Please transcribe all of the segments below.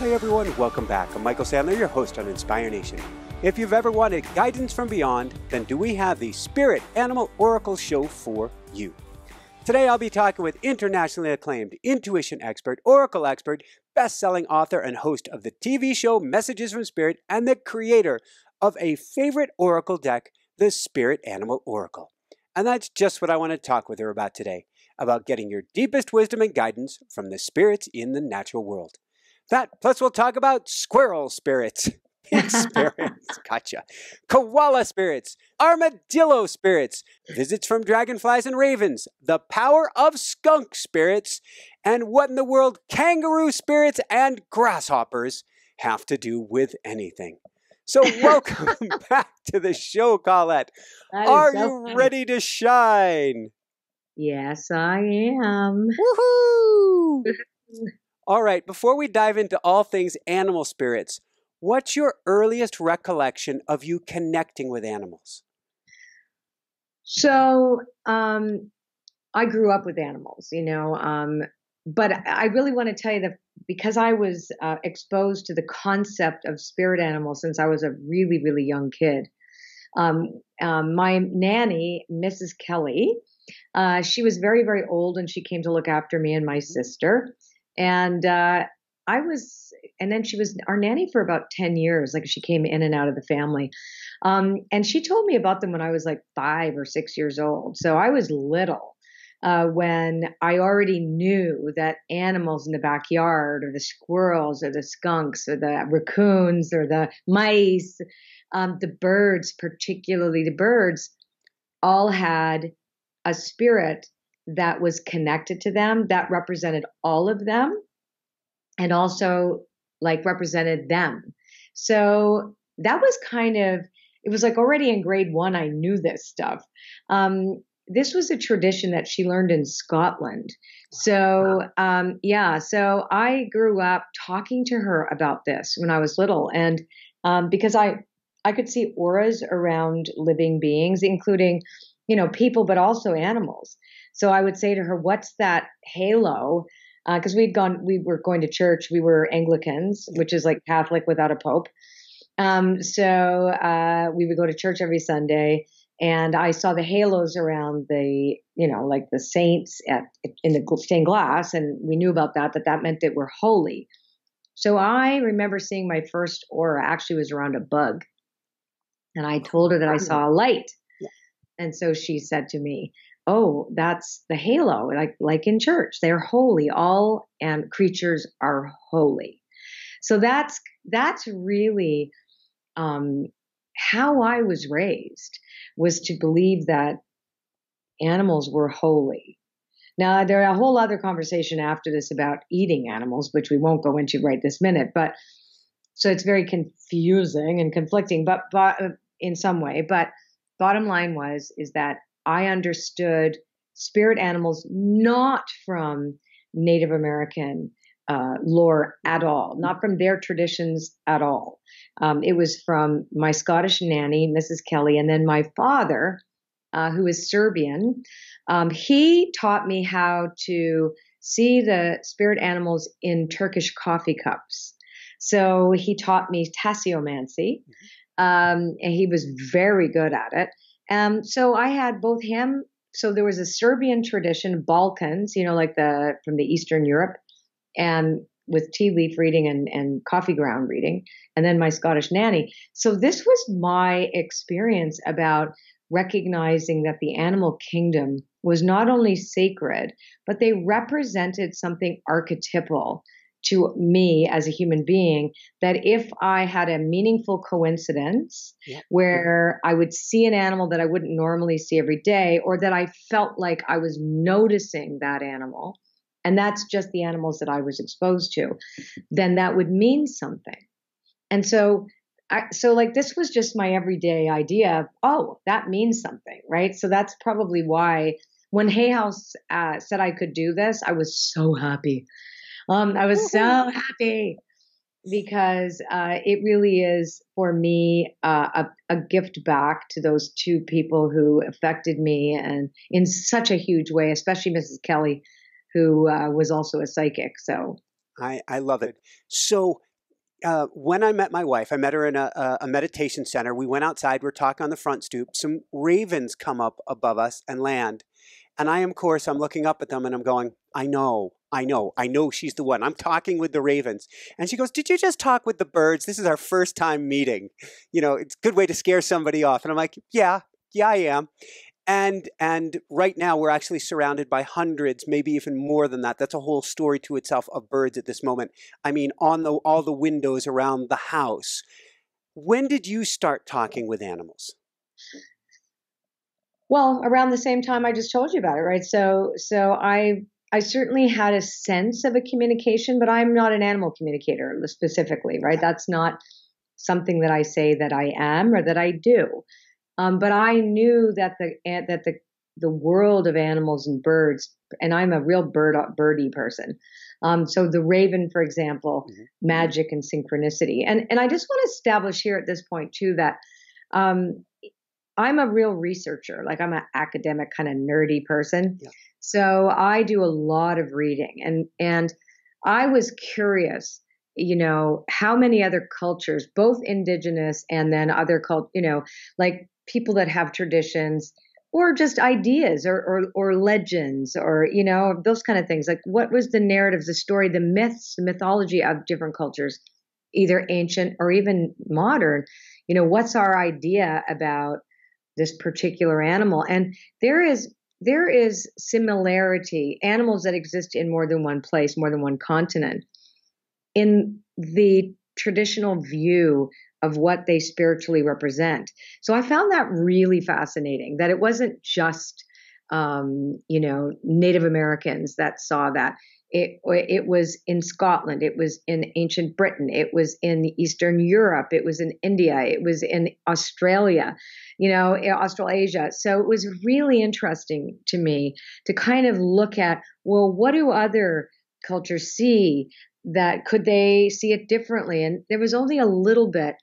Hi everyone, welcome back. I'm Michael Sandler, your host on Inspire Nation. If you've ever wanted guidance from beyond, then do we have the Spirit Animal Oracle Show for you. Today I'll be talking with internationally acclaimed intuition expert, oracle expert, best-selling author and host of the TV show Messages from Spirit, and the creator of a favorite oracle deck, the Spirit Animal Oracle. And that's just what I want to talk with her about today, about getting your deepest wisdom and guidance from the spirits in the natural world. That, plus we'll talk about squirrel spirits, pig spirits, gotcha, koala spirits, armadillo spirits, visits from dragonflies and ravens, the power of skunk spirits, and what in the world kangaroo spirits and grasshoppers have to do with anything. So welcome back to the show, Colette. Are you ready to shine? Yes, I am. Woohoo! All right, before we dive into all things animal spirits, what's your earliest recollection of you connecting with animals? So, I grew up with animals, but I really want to tell you that because I was exposed to the concept of spirit animals since I was a really, really young kid. My nanny, Mrs. Kelly, she was very, very old and she came to look after me and my sister. And then she was our nanny for about 10 years. Like she came in and out of the family. And she told me about them when I was like 5 or 6 years old. So I was little when I already knew that animals in the backyard, or the squirrels or the skunks or the raccoons or the mice, the birds, particularly the birds, all had a spirit that was connected to them, that represented all of them and also like represented them. So that was it was like already in grade 1, I knew this stuff. This was a tradition that she learned in Scotland. So, so I grew up talking to her about this when I was little. And because I could see auras around living beings, including, people, but also animals. So I would say to her, what's that halo? Because we were going to church. We were Anglicans, which is like Catholic without a pope. So we would go to church every Sunday, and I saw the halos around the, like the saints in the stained glass, and we knew about that meant that we're holy. So I remember seeing my first aura actually was around a bug, and I told her that I saw a light. Yeah. And so she said to me, oh, that's the halo, like in church. They're holy. All creatures are holy. So that's really how I was raised, was to believe that animals were holy. Now, there's a whole other conversation after this about eating animals, which we won't go into right this minute. But so it's very confusing and conflicting, but in some way. But bottom line is that I understood spirit animals not from Native American lore at all, not from their traditions at all. It was from my Scottish nanny, Mrs. Kelly, and then my father, who is Serbian. He taught me how to see the spirit animals in Turkish coffee cups. So he taught me tasseomancy, and he was very good at it. So I had both him. So there was a Serbian tradition, Balkans, from the Eastern Europe, and with tea leaf reading and coffee ground reading, and then my Scottish nanny. So this was my experience about recognizing that the animal kingdom was not only sacred, but they represented something archetypal to me as a human being, that if I had a meaningful coincidence where I would see an animal that I wouldn't normally see every day, or that I felt like I was noticing that animal, and that's just the animals that I was exposed to, then that would mean something. And so this was just my everyday idea of, oh, that means something, right? So that's probably why when Hay House said I could do this, I was so happy. I was so happy because it really is, for me, a gift back to those two people who affected me, and in such a huge way, especially Mrs. Kelly, who was also a psychic. So I love it. So when I met my wife, I met her in a meditation center. We went outside. We're talking on the front stoop. Some ravens come up above us and land. And I am, of course, I'm looking up at them and I'm going, I know she's the one. I'm talking with the ravens. And she goes, did you just talk with the birds? This is our first time meeting. You know, it's a good way to scare somebody off. And I'm like, yeah, I am. And right now we're actually surrounded by hundreds, maybe even more than that. That's a whole story to itself of birds at this moment. I mean, on all the windows around the house. When did you start talking with animals? Well, around the same time I just told you about it, right? So I certainly had a sense of a communication, but I'm not an animal communicator specifically, right? That's not something that I say that I am or that I do. But I knew that the world of animals and birds, and I'm a real birdie person. So the raven, for example, magic and synchronicity. And I just want to establish here at this point too that I'm a real researcher. Like I'm an academic kind of nerdy person. Yeah. So I do a lot of reading and I was curious, you know, how many other cultures, both indigenous and then other like people that have traditions or just ideas or legends or, you know, those kind of things. Like what was the narrative, the story, the myths, the mythology of different cultures, either ancient or even modern? You know, what's our idea about this particular animal? And there is similarity, animals that exist in more than one place, more than one continent, in the traditional view of what they spiritually represent. So I found that really fascinating, that it wasn't just, Native Americans that saw that. It was in Scotland, it was in ancient Britain, it was in Eastern Europe, it was in India, it was in Australia, Australasia. So it was really interesting to me to kind of look at, well, what do other cultures see? That could they see it differently? And there was only a little bit,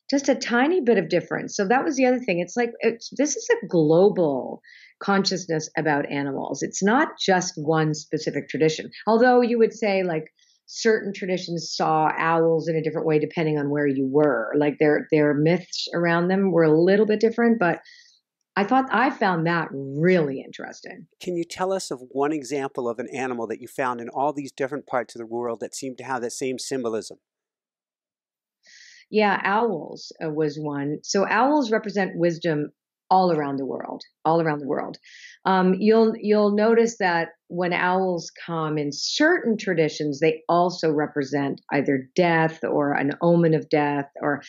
just a tiny bit of difference. So that was the other thing. It's like, this is a global consciousness about animals. It's not just one specific tradition. Although you would say like certain traditions saw owls in a different way depending on where you were. Like their myths around them were a little bit different, but I found that really interesting. Can you tell us of one example of an animal that you found in all these different parts of the world that seemed to have that same symbolism? Yeah, owls was one. So owls represent wisdom all around the world, You'll notice that when owls come in certain traditions, they also represent either death or an omen of death or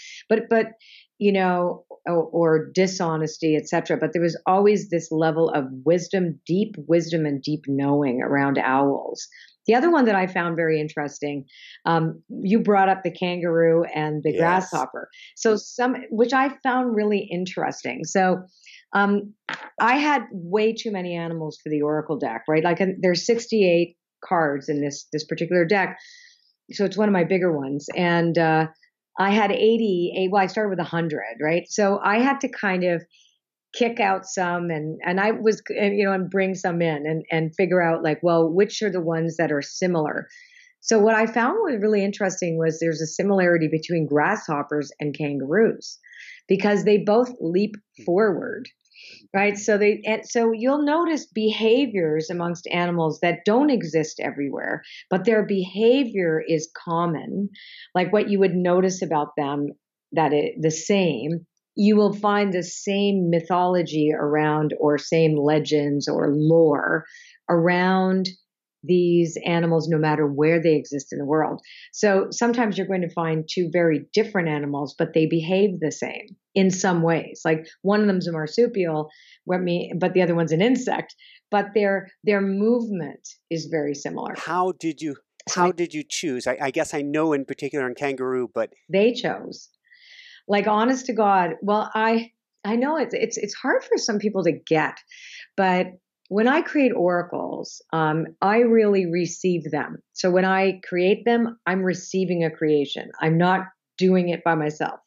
dishonesty, etc. But there was always this level of wisdom and deep knowing around owls. The other one that I found very interesting, you brought up the kangaroo and the grasshopper. So which I found really interesting. So I had way too many animals for the Oracle deck, right? Like there's 68 cards in this particular deck. So it's one of my bigger ones. And I had 80, well, I started with 100, right? So I had to kind of kick out some and I was, and bring some in and figure out like, well, which are the ones that are similar. So what I found was really interesting was there's a similarity between grasshoppers and kangaroos because they both leap forward, right? So you'll notice behaviors amongst animals that don't exist everywhere, but their behavior is common. Like what you would notice about them the same. You will find the same mythology around or same legends or lore around these animals, no matter where they exist in the world. So sometimes you're going to find two very different animals, but they behave the same in some ways. Like one of them's a marsupial, but the other one's an insect, but their movement is very similar. How did you choose? I guess I know in particular in kangaroo, but they chose. Like honest to God, well, I know it's hard for some people to get, but when I create oracles, I really receive them. So when I create them, I'm receiving a creation. I'm not doing it by myself.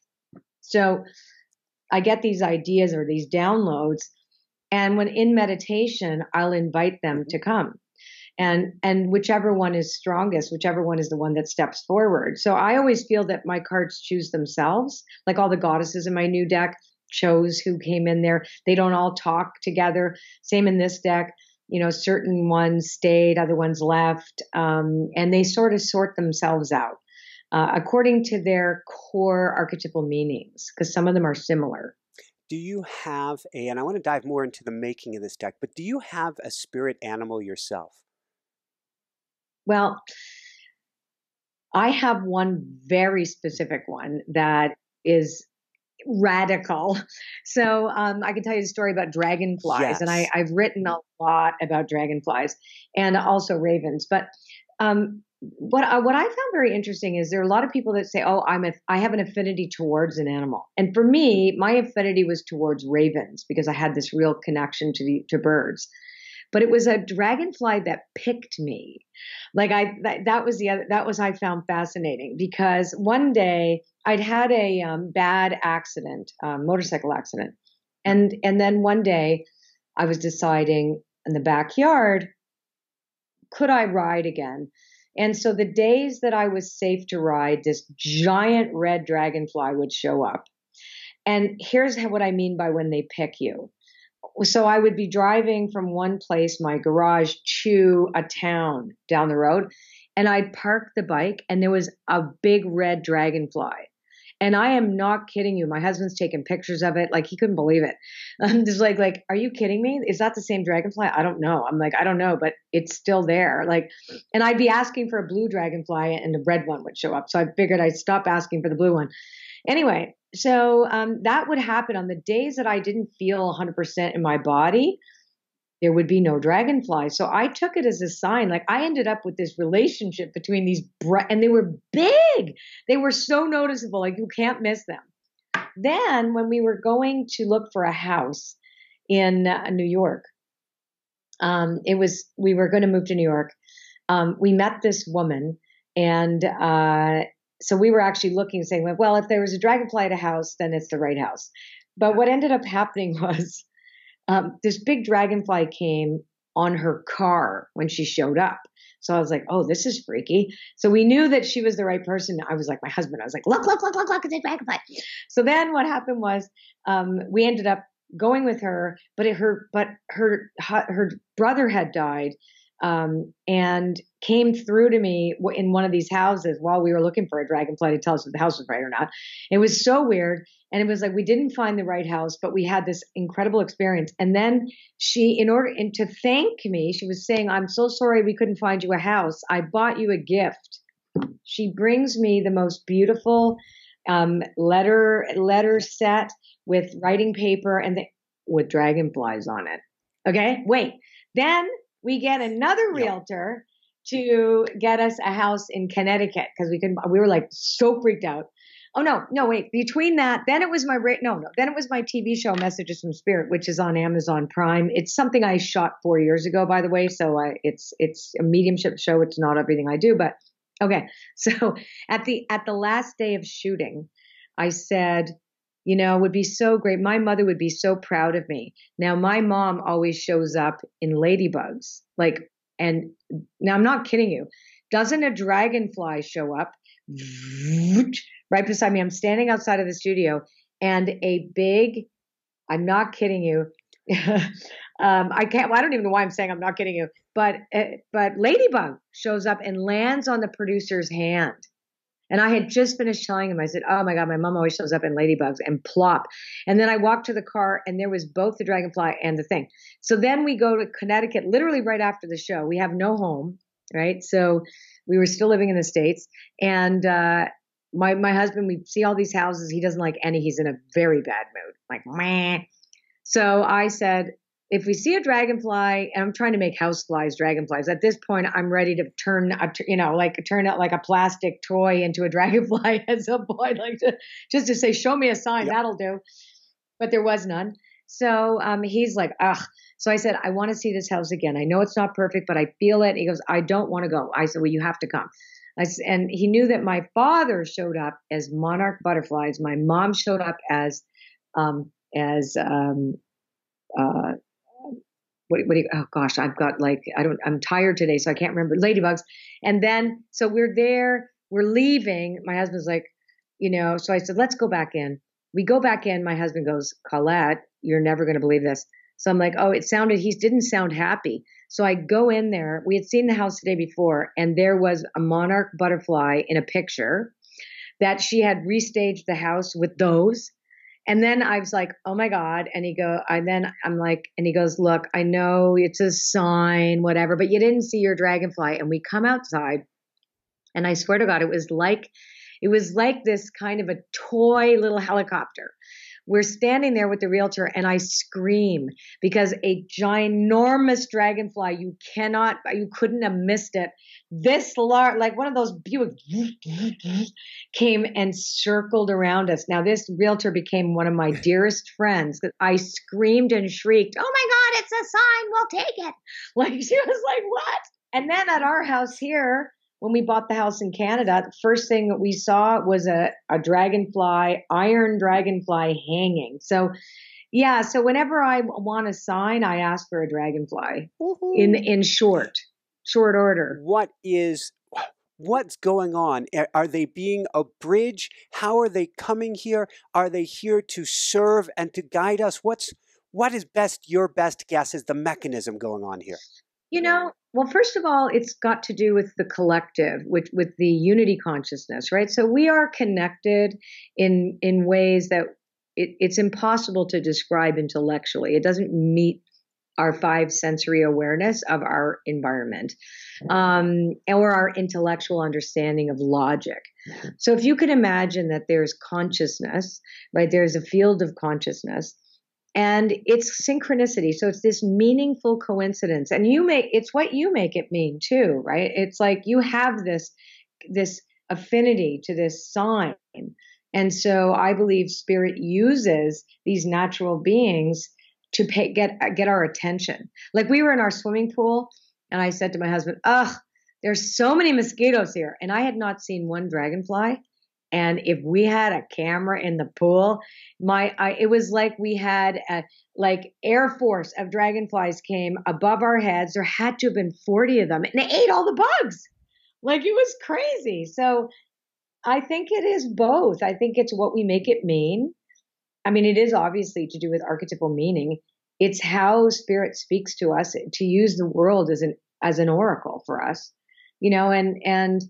So I get these ideas or these downloads, and when in meditation, I'll invite them to come. and whichever one is strongest, whichever one is the one that steps forward. So I always feel that my cards choose themselves, like all the goddesses in my new deck chose who came in there. They don't all talk together. Same in this deck. Certain ones stayed, other ones left, and they sort of sort themselves out according to their core archetypal meanings, because some of them are similar. Do you have and I want to dive more into the making of this deck, but do you have a spirit animal yourself? Well, I have one very specific one that is radical. So I can tell you the story about dragonflies, Yes. and I've written a lot about dragonflies and also ravens. But what I found very interesting is there are a lot of people that say, "Oh, I have an affinity towards an animal," and for me, my affinity was towards ravens because I had this real connection to birds. But it was a dragonfly that picked me. Like that was I found fascinating, because one day I'd had a bad accident, motorcycle accident, and then one day I was deciding in the backyard, could I ride again? And so the days that I was safe to ride, this giant red dragonfly would show up. And here's what I mean by when they pick you. So I would be driving from one place, my garage, to a town down the road, and I'd park the bike, and there was a big red dragonfly. And I am not kidding you. My husband's taking pictures of it. Like, he couldn't believe it. I'm just like, are you kidding me? Is that the same dragonfly? I don't know. I'm like, I don't know, but it's still there. Like, and I'd be asking for a blue dragonfly, and the red one would show up. So I figured I'd stop asking for the blue one. Anyway, so that would happen on the days that I didn't feel 100% in my body. There would be no dragonfly. So I took it as a sign. Like, I ended up with this relationship between these, and they were big. They were so noticeable. Like, you can't miss them. Then when we were going to look for a house in New York, we were going to move to New York. We met this woman, and so we were actually looking, saying, well, if there was a dragonfly at a house, then it's the right house. But what ended up happening was this big dragonfly came on her car when she showed up. So I was like, oh, this is freaky. So we knew that she was the right person. I was like, my husband, I was like, look, it's a dragonfly. So then what happened was we ended up going with her, but her brother had died. And came through to me in one of these houses while we were looking for a dragonfly to tell us if the house was right or not. It was so weird. And it was like, we didn't find the right house, but we had this incredible experience. And then she, to thank me, she was saying, I'm so sorry we couldn't find you a house. I bought you a gift. She brings me the most beautiful letter set with writing paper and with dragonflies on it. Okay, wait. Then we get another realtor to get us a house in Connecticut because we were like so freaked out. Oh no, wait. Between that, then it was then it was my TV show Messages from Spirit, which is on Amazon Prime. It's something I shot 4 years ago, by the way. So it's a mediumship show. It's not everything I do, but okay. So at the last day of shooting, I said, it would be so great. My mother would be so proud of me. Now, my mom always shows up in ladybugs. And now I'm not kidding you. Doesn't a dragonfly show up right beside me? I'm standing outside of the studio, and I'm not kidding you. I don't even know why I'm saying I'm not kidding you, but ladybug shows up and lands on the producer's hand. And I had just finished telling him, I said, oh my God, my mom always shows up in ladybugs, and plop. And then I walked to the car, and there was both the dragonfly and the thing. So then we go to Connecticut, literally right after the show. We have no home, right? So we were still living in the States. And my husband, we see all these houses. He doesn't like any. He's in a very bad mood. Like, meh. So I said, if we see a dragonfly, and I'm trying to make houseflies, dragonflies, at this point, I'm ready to turn it like a plastic toy into a dragonfly at some point, just to say, show me a sign, that'll do. But there was none. So he's like, ugh. So I said, I want to see this house again. I know it's not perfect, but I feel it. He goes, I don't want to go. I said, well, you have to come. And he knew that my father showed up as monarch butterflies. My mom showed up as what do you, oh gosh, I've got like, I'm tired today, so I can't remember, ladybugs. And then, so we're there, we're leaving. My husband's like, so I said, let's go back in. We go back in. My husband goes, Colette, you're never going to believe this. So I'm like, oh, he didn't sound happy. So I go in there. We had seen the house the day before, and there was a monarch butterfly in a picture that she had restaged the house with those. And then I was like, oh my God. And he goes, look, I know it's a sign, whatever, but you didn't see your dragonfly. And we come outside, and I swear to God, it was like this kind of a toy little helicopter. We're standing there with the realtor, and I scream because a ginormous dragonfly, you couldn't have missed it. This large, like one of those Buick, came and circled around us. Now, this realtor became one of my dearest friends. I screamed and shrieked, oh my God, it's a sign, we'll take it. Like, she was like, what? And then at our house here, when we bought the house in Canada, the first thing that we saw was a dragonfly, iron dragonfly hanging. So, yeah. So whenever I want a sign, I ask for a dragonfly. Woo-hoo. in short order. What's going on? Are they being a bridge? How are they coming here? Are they here to serve and to guide us? What is your best guess is the mechanism going on here? Well, first of all, it's got to do with the collective, with the unity consciousness, right? So we are connected in ways that it's impossible to describe intellectually. It doesn't meet our five sensory awareness of our environment, or our intellectual understanding of logic. So if you can imagine that there's consciousness, right? There's a field of consciousness. And it's synchronicity. So it's this meaningful coincidence. And it's what you make it mean too, right? It's like you have this affinity to this sign. And so I believe spirit uses these natural beings to get our attention. Like we were in our swimming pool, and I said to my husband, there's so many mosquitoes here. And I had not seen one dragonfly. And if we had a camera in the pool, it was like we had like air force of dragonflies came above our heads. There had to have been 40 of them, and they ate all the bugs. Like it was crazy. So I think it is both. I think it's what we make it mean. I mean, it is obviously to do with archetypal meaning. It's how spirit speaks to us, to use the world as an oracle for us, and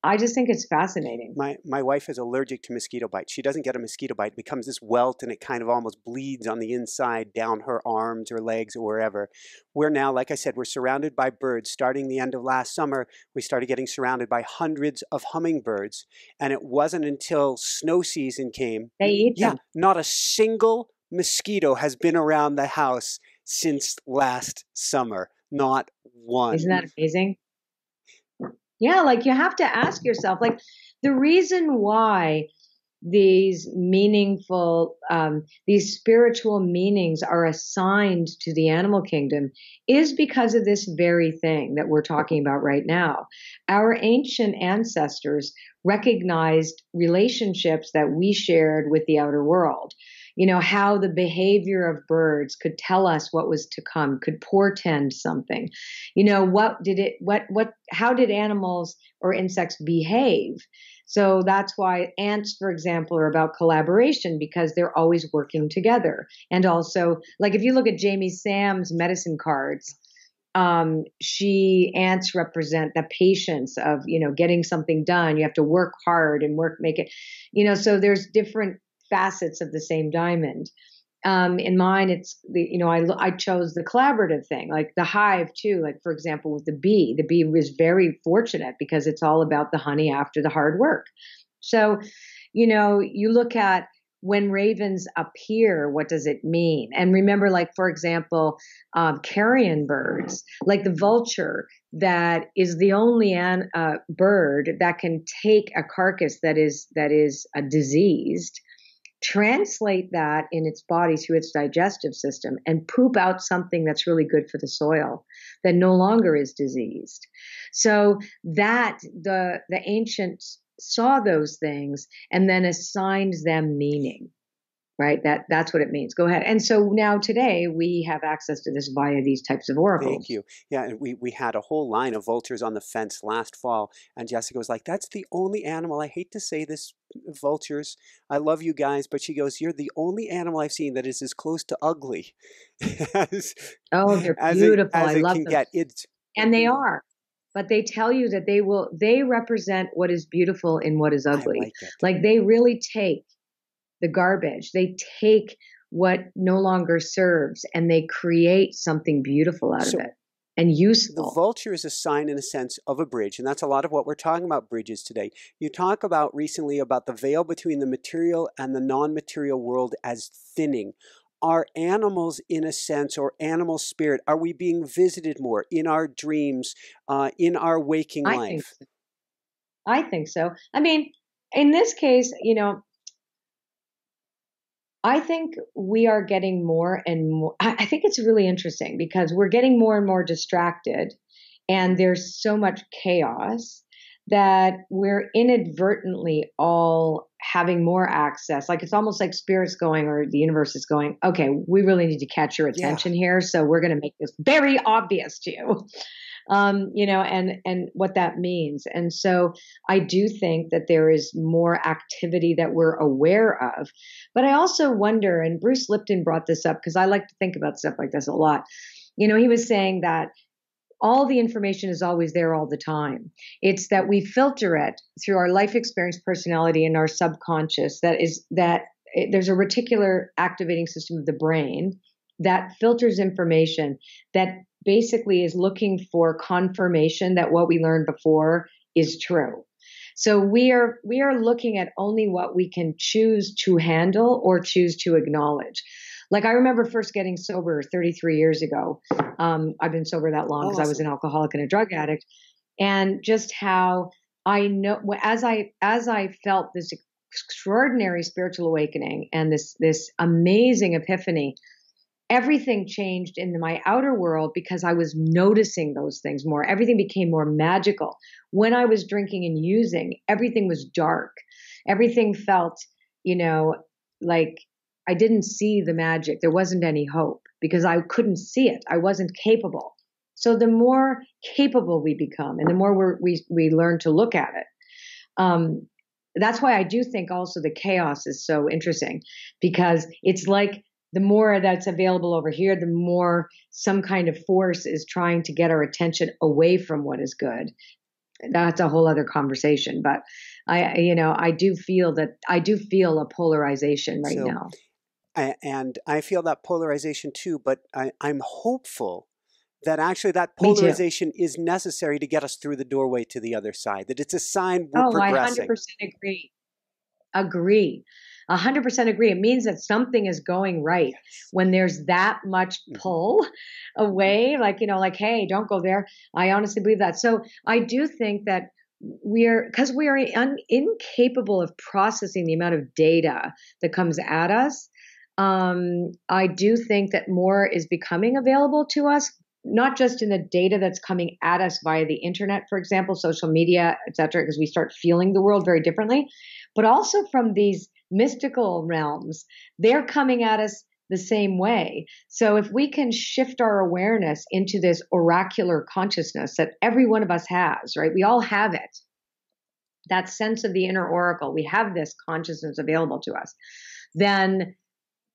I just think it's fascinating. My wife is allergic to mosquito bites. She doesn't get a mosquito bite. It becomes this welt, and it kind of almost bleeds on the inside down her arms or legs or wherever. We're now, like I said, we're surrounded by birds. Starting the end of last summer, we started getting surrounded by hundreds of hummingbirds. And it wasn't until snow season came. They eat them. Not a single mosquito has been around the house since last summer. Not one. Isn't that amazing? Yeah, like you have to ask yourself, like the reason why these meaningful, these spiritual meanings are assigned to the animal kingdom is because of this very thing that we're talking about right now. Our ancient ancestors recognized relationships that we shared with the outer world. How the behavior of birds could tell us what was to come, could portend something. How did animals or insects behave? So that's why ants, for example, are about collaboration because they're always working together. And also, like if you look at Jamie Sam's medicine cards, ants represent the patience of, getting something done. You have to work hard and make it, so there's different facets of the same diamond. In mine, it's I chose the collaborative thing, like the hive too. Like for example, with the bee was very fortunate because it's all about the honey after the hard work. So, you look at when ravens appear, what does it mean? And remember, like for example, carrion birds, like the vulture, that is the only bird that can take a carcass that is diseased, translate that in its body through its digestive system, and poop out something that's really good for the soil that no longer is diseased. So that the ancients saw those things and then assigned them meaning. right? That's what it means. Go ahead. And so now today we have access to this via these types of oracles. Thank you. Yeah, and we had a whole line of vultures on the fence last fall, and Jessica was like, "That's the only animal. I hate to say this, vultures. I love you guys, but she goes, you're the only animal I've seen that is as close to ugly as Oh, they're as beautiful. as I it love can them. get. It's And they are. But they tell you that they represent what is beautiful in what is I ugly. like it. Like they really take the garbage. They take what no longer serves and they create something beautiful out So of it and the useful. vulture is a sign, in a sense, of a bridge, and that's a lot of what we're talking about bridges today. You talk about recently about the veil between the material and the non-material world as thinning. Are animals, in a sense, or animal spirit, are we being visited more in our dreams, in our waking I think life? so. I think so. I mean, in this case, I think we are getting more and more. I think it's really interesting because we're getting more and more distracted, and there's so much chaos that we're inadvertently all having more access. Like it's almost like spirit's going or the universe is going, okay, we really need to catch your Yeah. attention here. So we're going to make this very obvious to you. And what that means. And so I do think that there is more activity that we're aware of. But I also wonder, and Bruce Lipton brought this up because I like to think about stuff like this a lot. He was saying that all the information is always there all the time. It's that we filter it through our life experience, personality, and our subconscious. There's a reticular activating system of the brain that filters information that basically is looking for confirmation that what we learned before is true. So we are looking at only what we can choose to handle or choose to acknowledge. Like I remember first getting sober 33 years ago. I've been sober that long because I was an alcoholic and a drug addict, and just how I know as I felt this extraordinary spiritual awakening and this amazing epiphany. Everything changed in my outer world because I was noticing those things more. Everything became more magical. When I was drinking and using, everything was dark. Everything felt, like I didn't see the magic. There wasn't any hope because I couldn't see it. I wasn't capable. So the more capable we become and the more we learn to look at it, that's why I do think also the chaos is so interesting because it's like the more that's available over here, the more some kind of force is trying to get our attention away from what is good. That's a whole other conversation. But I do feel a polarization right now. And I feel that polarization too, but I'm hopeful that actually that Me too. polarization is necessary to get us through the doorway to the other side, that it's a sign we're progressing. I 100% agree. 100% agree. It means that something is going right when there's that much pull away, like, hey, don't go there. I honestly believe that. So I do think that because we are incapable of processing the amount of data that comes at us. I do think that more is becoming available to us, not just in the data that's coming at us via the internet, for example, social media, et cetera, because we start feeling the world very differently, but also from these mystical realms. They're coming at us the same way. So if we can shift our awareness into this oracular consciousness that every one of us has, right? We all have it. That sense of the inner oracle. We have this consciousness available to us. Then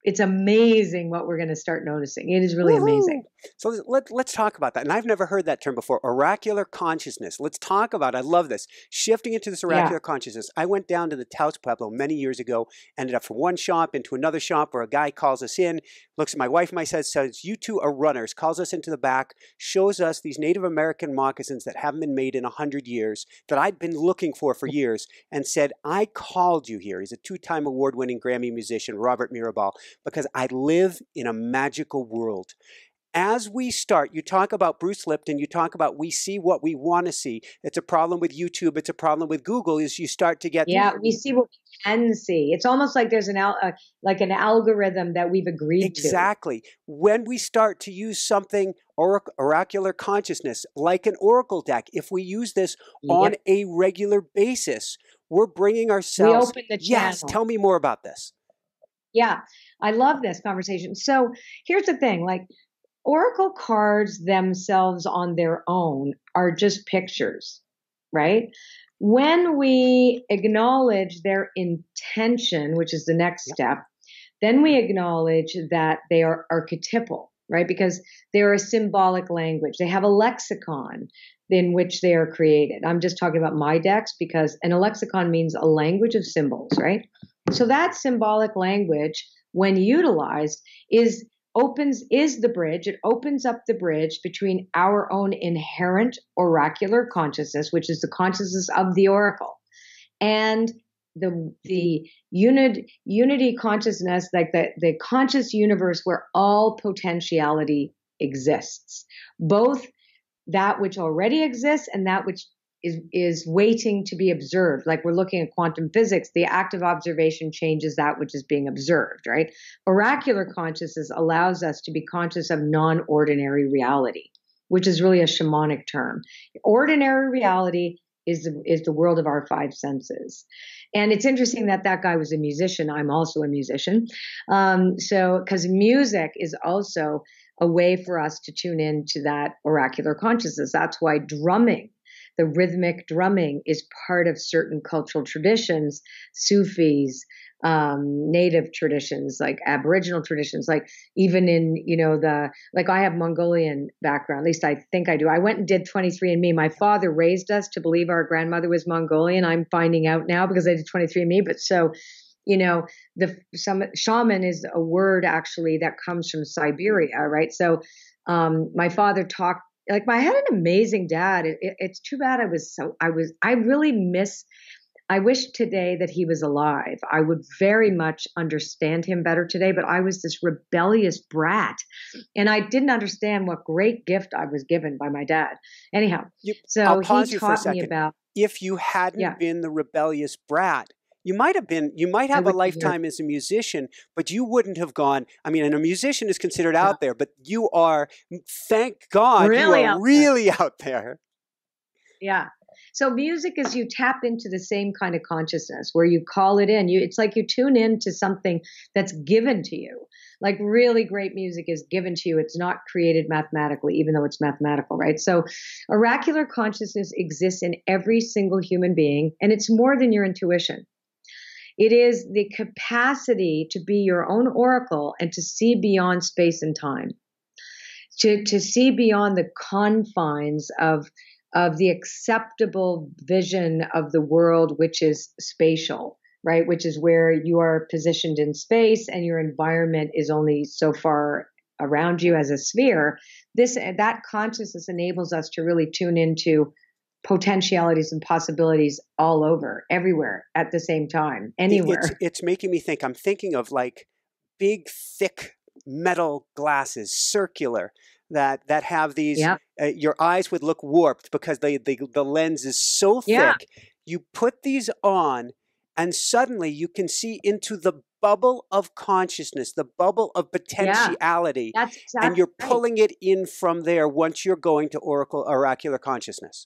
it's amazing what we're going to start noticing. It is really amazing. So let's talk about that. And I've never heard that term before, oracular consciousness. Let's talk about it. I love this. Shifting into this oracular consciousness. I went down to the Taos Pueblo many years ago, ended up from one shop into another shop where a guy calls us in, looks at my wife and I says, you two are runners, calls us into the back, shows us these Native American moccasins that haven't been made in 100 years, that I'd been looking for years, and said, I called you here. He's a two-time award-winning Grammy musician, Robert Mirabal, because I live in a magical world. As we start, you talk about Bruce Lipton, you talk about we see what we want to see. It's a problem with YouTube, it's a problem with Google, is you start to get... Yeah, we see what we can see. It's almost like there's an algorithm that we've agreed to. Exactly. When we start to use something, oracular consciousness, like an oracle deck, if we use this on a regular basis, we're bringing ourselves... We open the channel. Yes, tell me more about this. Yeah, I love this conversation. So here's the thing, like oracle cards themselves on their own are just pictures, right? When we acknowledge their intention, which is the next Yep. step, then we acknowledge that they are archetypal, right? Because they're a symbolic language. They have a lexicon in which they are created. I'm just talking about my decks because a lexicon means a language of symbols, right? So that symbolic language, when utilized, is the bridge. It opens up the bridge between our own inherent oracular consciousness, which is the consciousness of the oracle, and the unity consciousness, like the conscious universe where all potentiality exists, both that which already exists and that which is waiting to be observed. Like we're looking at quantum physics, the active observation changes that which is being observed, right? Oracular consciousness allows us to be conscious of non-ordinary reality, which is really a shamanic term. Ordinary reality is the world of our five senses. And it's interesting that guy was a musician. I'm also a musician. So, because music is also a way for us to tune into that oracular consciousness. That's why drumming, the rhythmic drumming, is part of certain cultural traditions, Sufis, native traditions, like Aboriginal traditions, like even in, like I have Mongolian background, at least I think I do. I went and did 23andMe. My father raised us to believe our grandmother was Mongolian. I'm finding out now because I did 23andMe. But so, some shaman is a word actually that comes from Siberia, right? So, my father talked, like I had an amazing dad. It's too bad I wish today that he was alive. I would very much understand him better today, but I was this rebellious brat and I didn't understand what great gift I was given by my dad. Anyhow, I'll so he pause you for a taught me second. about, If you hadn't been the rebellious brat, you might have a lifetime as a musician, but you wouldn't have gone. I mean, and a musician is considered out there, but you are, thank God, really you are really out there. Yeah. So music is you tap into the same kind of consciousness where you call it in. It's like you tune into something that's given to you. Like really great music is given to you. It's not created mathematically, even though it's mathematical, right? So oracular consciousness exists in every single human being, and it's more than your intuition. It is the capacity to be your own oracle and to see beyond space and time, to see beyond the confines of the acceptable vision of the world, which is spatial, right? Which is where you are positioned in space and your environment is only so far around you as a sphere. That consciousness enables us to really tune into potentialities and possibilities all over, everywhere at the same time, anywhere. It's making me think. I'm thinking of like big, thick metal glasses, circular, that have these. Your eyes would look warped because the lens is so thick. You put these on, and suddenly you can see into the bubble of consciousness, the bubble of potentiality, That's exactly and you're pulling it in from there once you're going to oracular consciousness.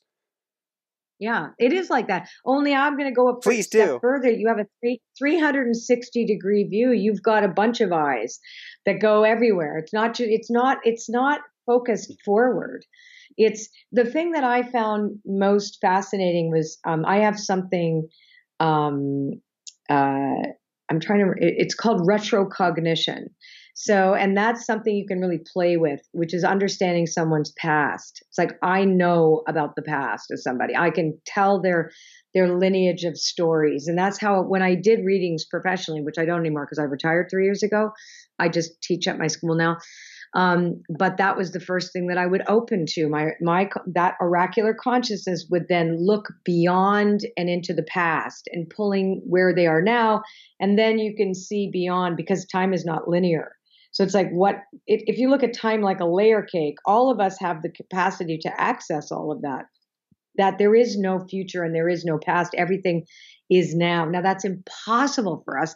Yeah, it is like that. Only I'm going to go a step further. You have a 360-degree view. You've got a bunch of eyes that go everywhere. It's not focused forward. It's the thing that I found most fascinating was I have something. It's called retrocognition. So, and that's something you can really play with, which is understanding someone's past. It's like, I know about the past of somebody. I can tell their lineage of stories. And that's how, when I did readings professionally, which I don't anymore because I retired 3 years ago, I just teach at my school now. But that was the first thing that I would open to. That oracular consciousness would then look beyond and into the past and pulling where they are now. And then you can see beyond, because time is not linear. So it's like, if you look at time like a layer cake, all of us have the capacity to access all of that there is no future and there is no past. Everything is now. Now that's impossible for us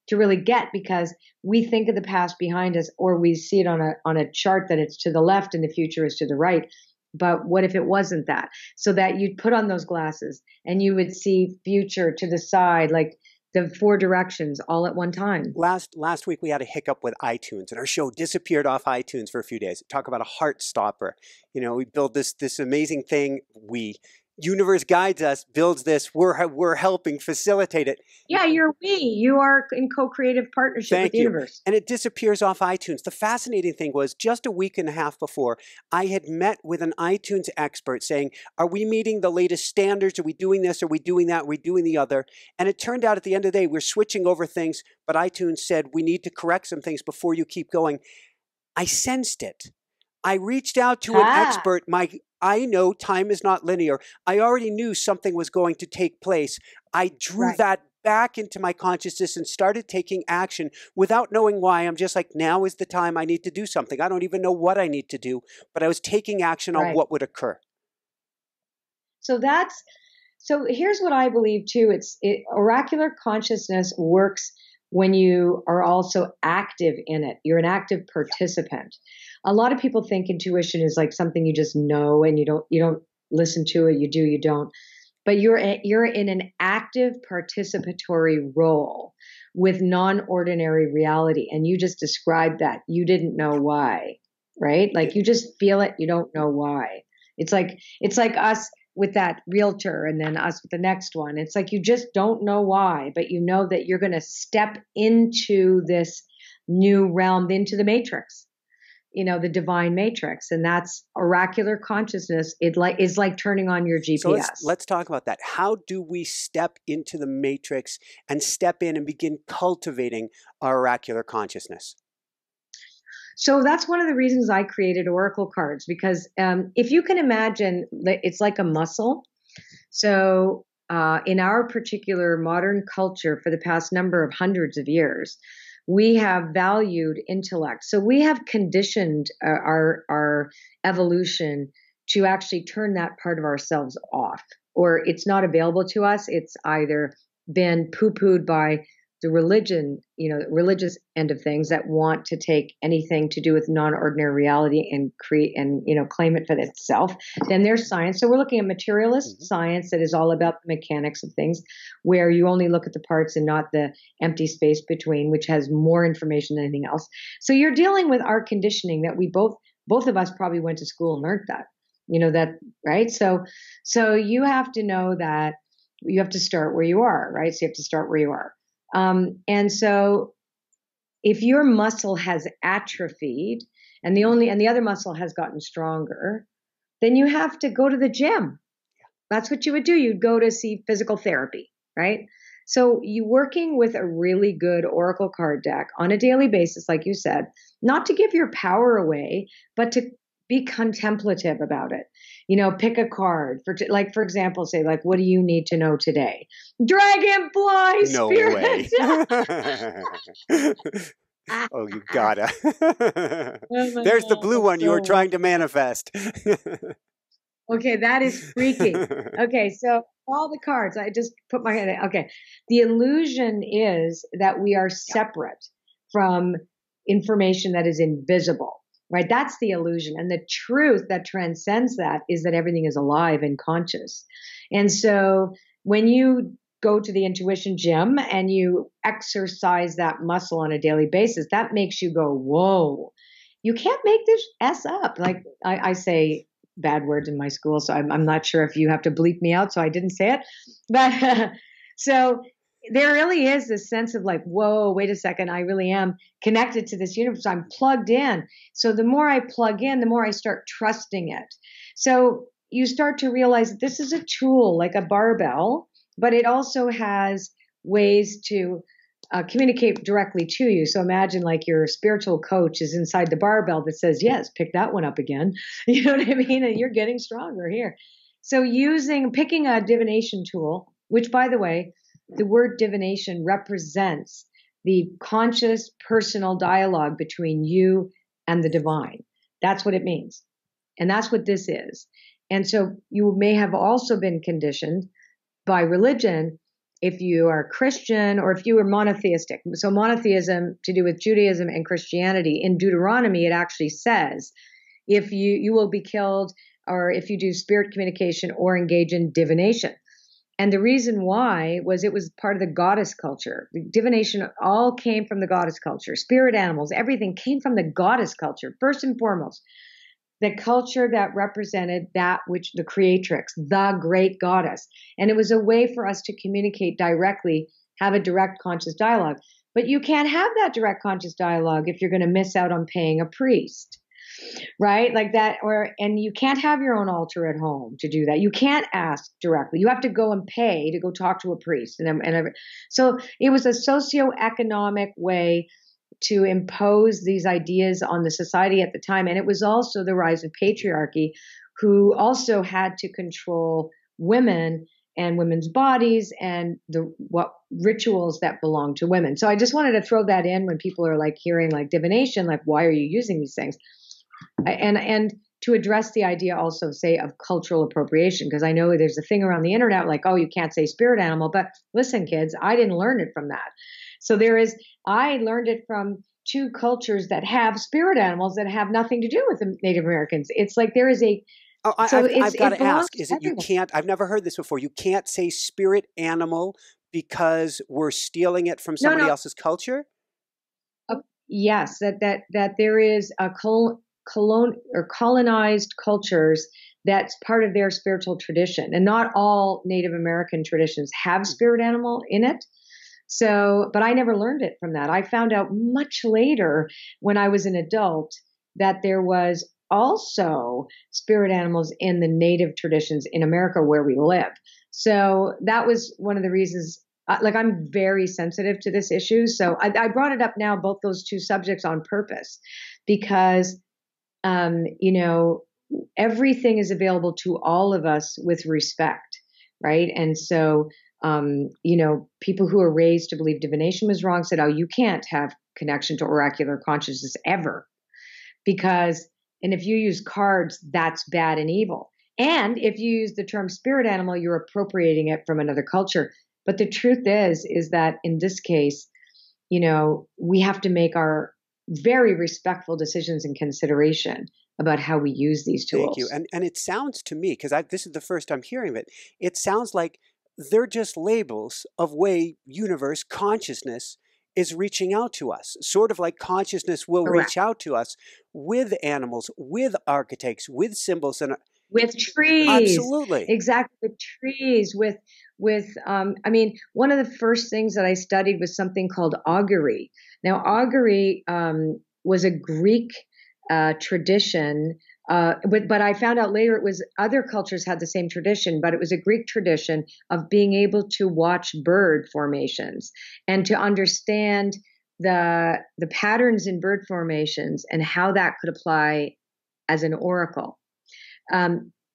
to really get because we think of the past behind us, or we see it on a chart that it's to the left and the future is to the right. But what if it wasn't that? So that you'd put on those glasses and you would see future to the side, like the four directions all at one time. Last week we had a hiccup with iTunes, and our show disappeared off iTunes for a few days. Talk about a heart stopper. You know, we build this amazing thing. Universe guides us, builds this. We're helping facilitate it. Yeah, you are in co-creative partnership with the universe. And it disappears off iTunes. The fascinating thing was just a week and a half before, I had met with an iTunes expert saying, are we meeting the latest standards? Are we doing this? Are we doing that? Are we doing the other? And it turned out at the end of the day, we're switching over things, but iTunes said, we need to correct some things before you keep going. I sensed it. I reached out to an expert. I know time is not linear. I already knew something was going to take place. I drew that back into my consciousness and started taking action without knowing why. I'm just like, now is the time I need to do something. I don't even know what I need to do, but I was taking action on what would occur. So here's what I believe too. Oracular consciousness works when you are also active in it. You're an active participant. A lot of people think intuition is like something you just know and you don't listen to it. You do, you don't. But you're in an active participatory role with non-ordinary reality. And you just described that. You didn't know why, right? Like you just feel it. You don't know why. It's like us with that realtor and then us with the next one. It's like you just don't know why, but you know that you're going to step into this new realm, into the matrix, the divine matrix. And that's oracular consciousness. It is like turning on your GPS. So let's talk about that. How do we step into the matrix and step in and begin cultivating our oracular consciousness? So that's one of the reasons I created oracle cards, because if you can imagine, it's like a muscle. So in our particular modern culture for the past number of hundreds of years, we have valued intellect. So we have conditioned our evolution to actually turn that part of ourselves off, or it's not available to us. It's either been poo-pooed by the religious end of things that want to take anything to do with non-ordinary reality and create and, claim it for itself. Then there's science. So we're looking at materialist science that is all about the mechanics of things, where you only look at the parts and not the empty space between, which has more information than anything else. So you're dealing with our conditioning that we both of us probably went to school and learned that, right? So you have to know that you have to start where you are, right? So you have to start where you are. And so if your muscle has atrophied and the other muscle has gotten stronger, then you have to go to the gym. That's what you would do. You'd go to see physical therapy, right? So you working with a really good oracle card deck on a daily basis, like you said, not to give your power away, but to be contemplative about it. Pick a card for example, say what do you need to know today? Dragonfly spirit. No way. Oh, you gotta. There's the blue one you were trying to manifest. Okay, that is freaky. Okay, so all the cards, I just put my head in. Okay, the illusion is that we are separate from information that is invisible. Right? That's the illusion. And the truth that transcends that is that everything is alive and conscious. And so when you go to the intuition gym and you exercise that muscle on a daily basis, that makes you go, whoa, you can't make this S up. Like I say bad words in my school, so I'm not sure if you have to bleep me out, so I didn't say it. But so there really is this sense of whoa, wait a second, I really am connected to this universe. I'm plugged in. So the more I plug in, the more I start trusting it. So you start to realize that this is a tool like a barbell, but it also has ways to communicate directly to you. So imagine your spiritual coach is inside the barbell that says, yes, pick that one up again. You know what I mean? And you're getting stronger here. So picking a divination tool, which by the way, the word divination represents the conscious personal dialogue between you and the divine. That's what it means. And that's what this is. And so you may have also been conditioned by religion if you are Christian or if you are monotheistic. So monotheism to do with Judaism and Christianity. In Deuteronomy, it actually says if you will be killed or if you do spirit communication or engage in divination. And the reason why was it was part of the goddess culture. The divination all came from the goddess culture. Spirit animals, everything came from the goddess culture, first and foremost. The culture that represented that which the creatrix, the great goddess. And it was a way for us to communicate directly, have a direct conscious dialogue. But you can't have that direct conscious dialogue if you're going to miss out on paying a priest. Right? Like that, and you can't have your own altar at home to do that. You can't ask directly. You have to go and pay to go talk to a priest. So it was a socioeconomic way to impose these ideas on the society at the time. And it was also the rise of patriarchy, who also had to control women and women's bodies and what rituals that belong to women. So I just wanted to throw that in when people are like hearing like divination, like, why are you using these things? And to address the idea also, say, of cultural appropriation, because I know there's a thing around the internet like, oh, you can't say spirit animal, but listen, kids, I didn't learn it from that. So I learned it from two cultures that have spirit animals that have nothing to do with the Native Americans. It's like there is a I've got to ask, is it you can't, I've never heard this before, you can't say spirit animal because we're stealing it from somebody else's culture? Yes, that there is a colonized cultures that's part of their spiritual tradition. And not all Native American traditions have spirit animal in it. So, but I never learned it from that. I found out much later when I was an adult that there was also spirit animals in the Native traditions in America where we live. So that was one of the reasons, like I'm very sensitive to this issue. So I brought it up now, both those two subjects on purpose, because, everything is available to all of us with respect, right? And so, people who are raised to believe divination was wrong said, oh, you can't have connection to oracular consciousness ever, and if you use cards, that's bad and evil. And if you use the term spirit animal, you're appropriating it from another culture. But the truth is that in this case, we have to make our very respectful decisions and consideration about how we use these tools. Thank you. And it sounds to me, because this is the first I'm hearing of it, it sounds like they're just labels of way universe consciousness is reaching out to us, sort of like consciousness will Correct. reach out to us with animals, with archetypes, with symbols, and with trees. Absolutely. Exactly. With trees, one of the first things that I studied was something called augury. Now, augury was a Greek tradition, but I found out later it was other cultures had the same tradition, but it was a Greek tradition of being able to watch bird formations and to understand the patterns in bird formations and how that could apply as an oracle.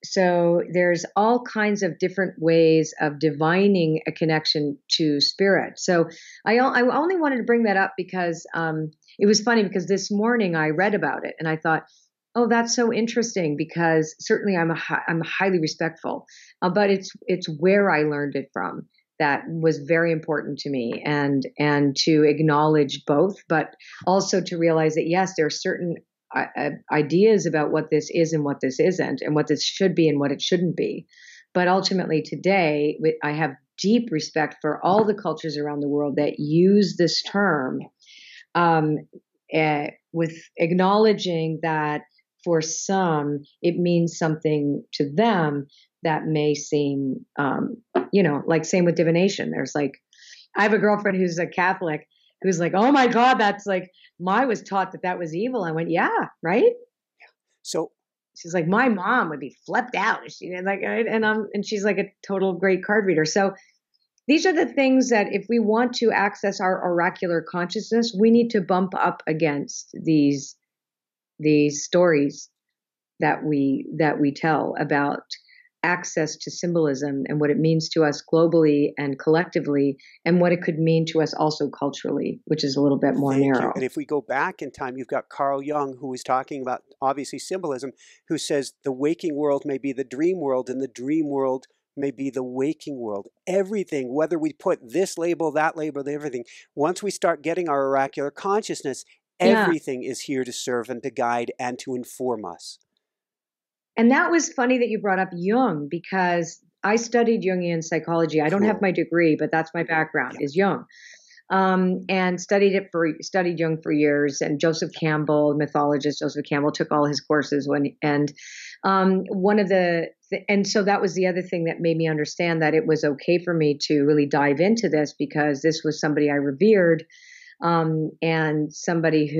So there's all kinds of different ways of divining a connection to spirit. So I only wanted to bring that up because it was funny, because this morning I read about it and I thought, oh, that's so interesting, because certainly I'm highly respectful, but it's where I learned it from that was very important to me, and to acknowledge both, but also to realize that yes, there are certain ideas about what this is and what this isn't, and what this should be and what it shouldn't be. But ultimately today, I have deep respect for all the cultures around the world that use this term, with acknowledging that for some, it means something to them that may seem, like same with divination. There's like, I have a girlfriend who's a Catholic who's like, oh my God, that's like, I was taught that was evil. I went, yeah, right. So she's like, my mom would be flipped out. And she's like a total great card reader. So these are the things that if we want to access our oracular consciousness, we need to bump up against these stories that we tell about access to symbolism and what it means to us globally and collectively, and what it could mean to us also culturally, which is a little bit more narrow. And if we go back in time, you've got Carl Jung, who was talking about obviously symbolism, who says the waking world may be the dream world and the dream world may be the waking world. Everything, whether we put this label, that label, everything, once we start getting our oracular consciousness, everything is here to serve and to guide and to inform us. And that was funny that you brought up Jung, because I studied Jungian psychology. I don't have my degree, but that's my background is Jung. And studied Jung for years. And Joseph Campbell, mythologist Joseph Campbell, took all his courses and so that was the other thing that made me understand that it was okay for me to really dive into this, because this was somebody I revered, and somebody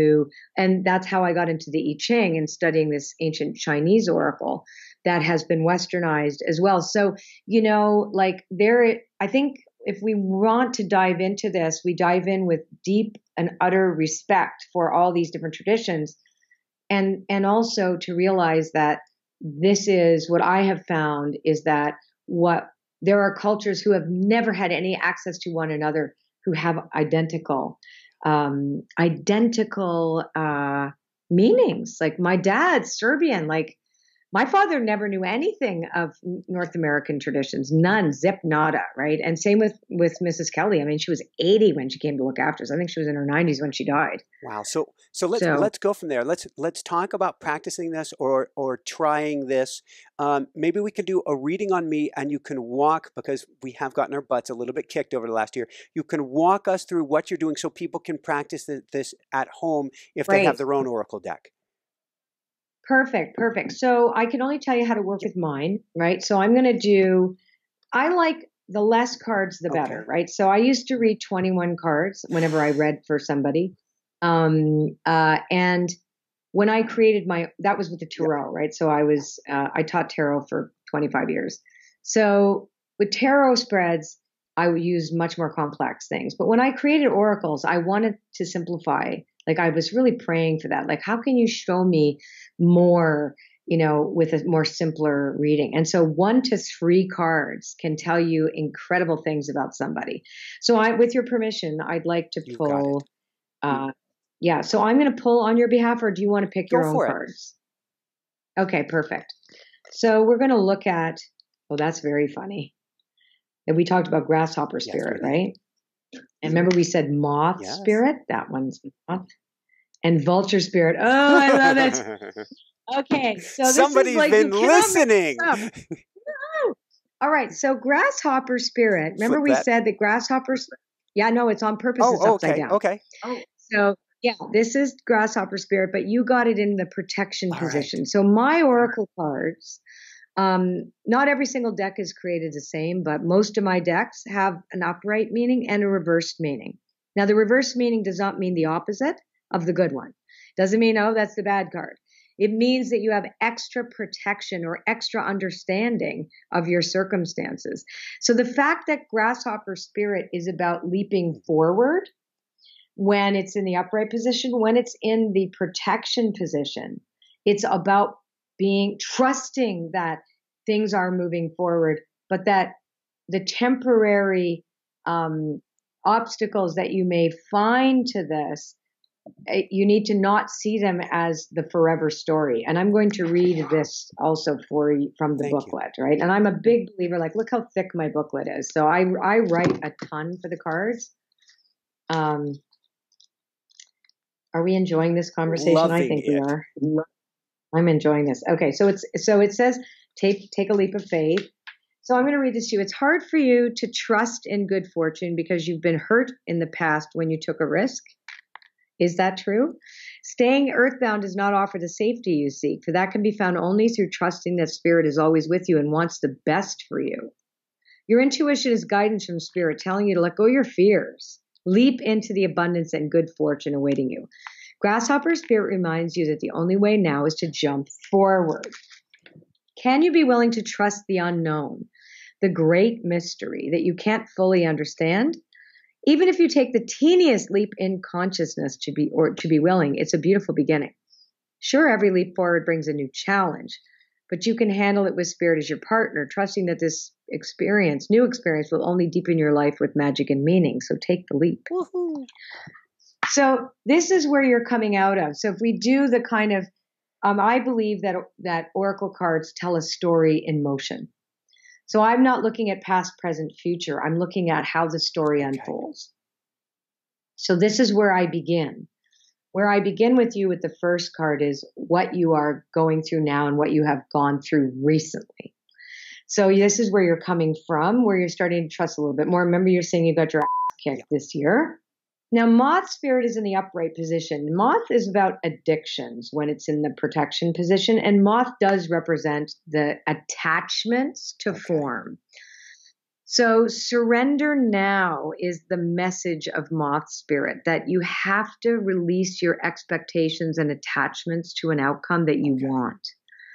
and that's how I got into the I Ching and studying this ancient Chinese oracle that has been westernized as well. So, I think if we want to dive into this, we dive in with deep and utter respect for all these different traditions, and also to realize that this is what I have found is that there are cultures who have never had any access to one another, who have identical meanings. Like my dad's Serbian, like my father never knew anything of North American traditions, none, zip, nada, right? And same with Mrs. Kelly. I mean, she was 80 when she came to look after us. I think she was in her 90s when she died. Wow. So let's go from there. Let's talk about practicing this or trying this. Maybe we could do a reading on me, and you can walk, because we have gotten our butts a little bit kicked over the last year. You can walk us through what you're doing so people can practice this at home if they have their own oracle deck. Perfect. So I can only tell you how to work with mine, right? So I like the less cards, the better, right? So I used to read 21 cards whenever I read for somebody. And when I created that was with the tarot, right? So I taught tarot for 25 years. So with tarot spreads, I would use much more complex things. But when I created oracles, I wanted to simplify. Like I was really praying for that. Like, how can you show me more, with a more simpler reading? And so 1 to 3 cards can tell you incredible things about somebody. So with your permission, I'd like to pull. So I'm going to pull on your behalf, or do you want to pick your own cards? Okay, perfect. So we're going to look at, that's very funny. And we talked about grasshopper spirit, right? And remember we said moth spirit? That one's moth. And vulture spirit. Oh, I love it. Okay. So somebody's been listening. All right. So grasshopper spirit. Remember we said that grasshoppers. Yeah, no, it's on purpose. It's upside down. Okay. So this is grasshopper spirit, but you got it in the protection position. Right. So my oracle cards, not every single deck is created the same, but most of my decks have an upright meaning and a reversed meaning. Now, the reversed meaning does not mean the opposite of the good one. Doesn't mean, that's the bad card. It means that you have extra protection or extra understanding of your circumstances. So the fact that grasshopper spirit is about leaping forward when it's in the upright position, when it's in the protection position, it's about trusting that things are moving forward, but that the temporary obstacles that you may find to this, you need to not see them as the forever story. And I'm going to read this also for you from the booklet, right? And I'm a big believer, like, look how thick my booklet is. So I write a ton for the cards. Are we enjoying this conversation? I think we are. I'm enjoying this. Okay, so it says take a leap of faith. So I'm going to read this to you. It's hard for you to trust in good fortune because you've been hurt in the past when you took a risk. Is that true? Staying earthbound does not offer the safety you seek, for that can be found only through trusting that spirit is always with you and wants the best for you. Your intuition is guidance from spirit telling you to let go of your fears. Leap into the abundance and good fortune awaiting you. Grasshopper spirit reminds you that the only way now is to jump forward. Can you be willing to trust the unknown, the great mystery that you can't fully understand? Even if you take the teeniest leap in consciousness to be willing, it's a beautiful beginning. Sure, every leap forward brings a new challenge, but you can handle it with spirit as your partner, trusting that this new experience will only deepen your life with magic and meaning. So take the leap. Woohoo. So this is where you're coming out of. So if we do the kind of, I believe that oracle cards tell a story in motion. So I'm not looking at past, present, future. I'm looking at how the story unfolds. So this is where I begin. Where I begin with you with the first card is what you are going through now and what you have gone through recently. So this is where you're coming from, where you're starting to trust a little bit more. Remember, you're saying you got your ass kicked this year. Now, moth spirit is in the upright position. Moth is about addictions when it's in the protection position, and moth does represent the attachments to form. So surrender now is the message of moth spirit, that you have to release your expectations and attachments to an outcome that you want.